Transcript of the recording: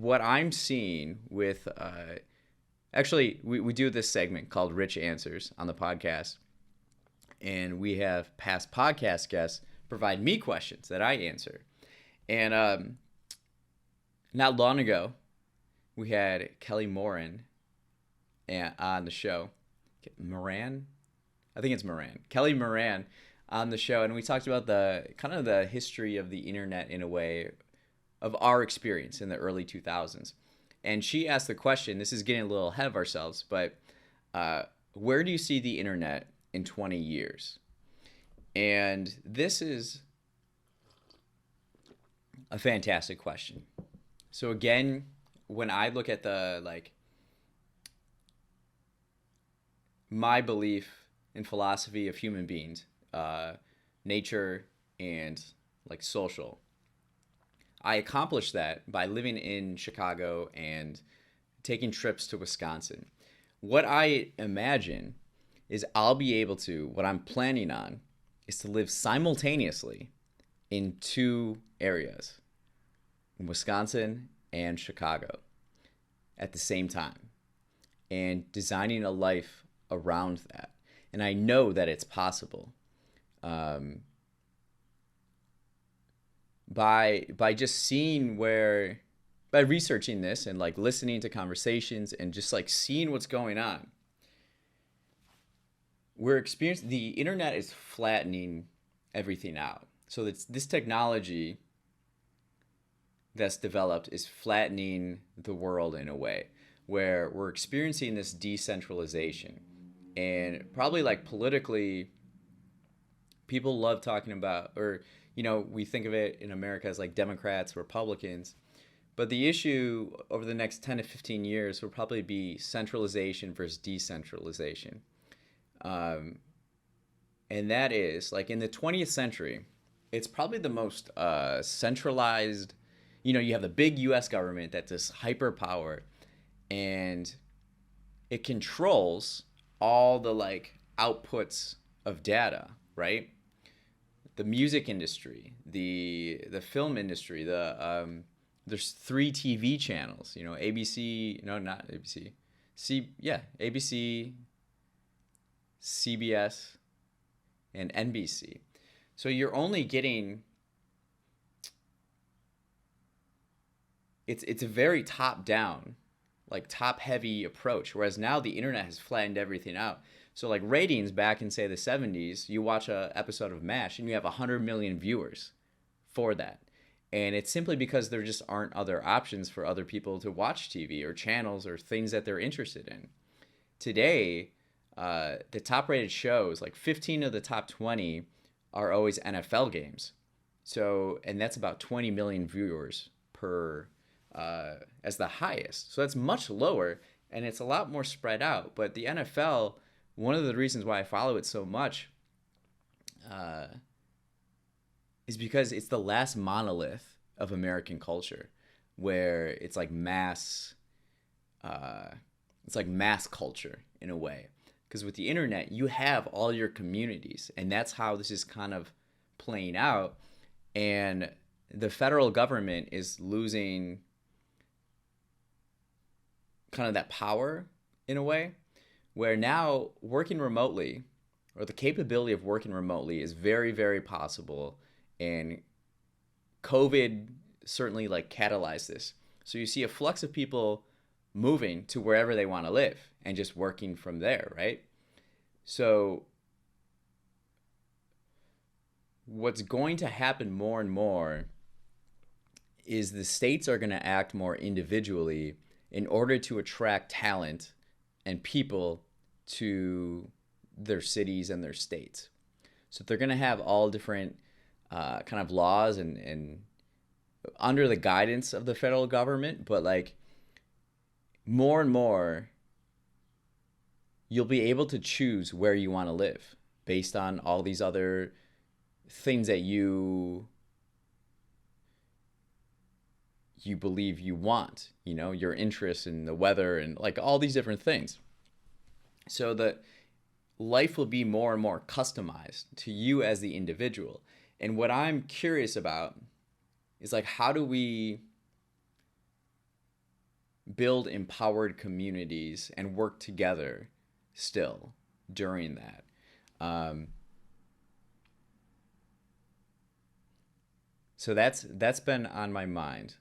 what I'm seeing with actually we do this segment called Rich Answers on the podcast, and we have past podcast guests provide me questions that I answer. And not long ago, we had Kelly Moran on the show. Moran? I think it's Moran. Kelly Moran on the show, and we talked about the kind of the history of the internet in a way of our experience in the early 2000s. And she asked the question, this is getting a little ahead of ourselves, but where do you see the internet in 20 years? And this is a fantastic question. So again, when I look at the my belief in philosophy of human beings, nature and social, I accomplished that by living in Chicago and taking trips to Wisconsin. What I imagine is what I'm planning on is to live simultaneously in two areas, in Wisconsin and Chicago, at the same time, and designing a life around that. And I know that it's possible. By just seeing by researching this and listening to conversations and just seeing what's going on, the internet is flattening everything out. So this technology that's developed is flattening the world in a way where we're experiencing this decentralization. And probably politically, people love talking about, or we think of it in America as Democrats, Republicans, but the issue over the next 10 to 15 years will probably be centralization versus decentralization. And that is, in the 20th century, it's probably the most centralized. You have the big U.S. government that's this hyper power, and it controls all the outputs of data, right? The music industry, the film industry, there's 3 TV channels, ABC, no, not ABC, ABC, CBS, and NBC. So you're only getting, it's a very top down, top heavy approach, whereas now the internet has flattened everything out. So ratings back in say the 70s, you watch a episode of MASH and you have 100 million viewers for that. And it's simply because there just aren't other options for other people to watch TV or channels or things that they're interested in. Today, the top rated shows, 15 of the top 20 are always NFL games. So, and that's about 20 million viewers per as the highest. So that's much lower, and it's a lot more spread out. But the NFL, one of the reasons why I follow it so much is because it's the last monolith of American culture, where it's mass culture in a way. Because with the internet, you have all your communities, and that's how this is kind of playing out. And the federal government is losing kind of that power in a way, where now working remotely, or the capability of working remotely, is very, very possible. And COVID certainly catalyzed this. So you see a flux of people moving to wherever they want to live and just working from there, right? So what's going to happen more and more is the states are going to act more individually in order to attract talent and people to their cities and their states. So they're going to have all different kind of laws and under the guidance of the federal government, but more and more, you'll be able to choose where you want to live based on all these other things that you believe you want, your interests in the weather and all these different things. So the life will be more and more customized to you as the individual. And what I'm curious about is how do we build empowered communities and work together still during that. Um, so that's been on my mind.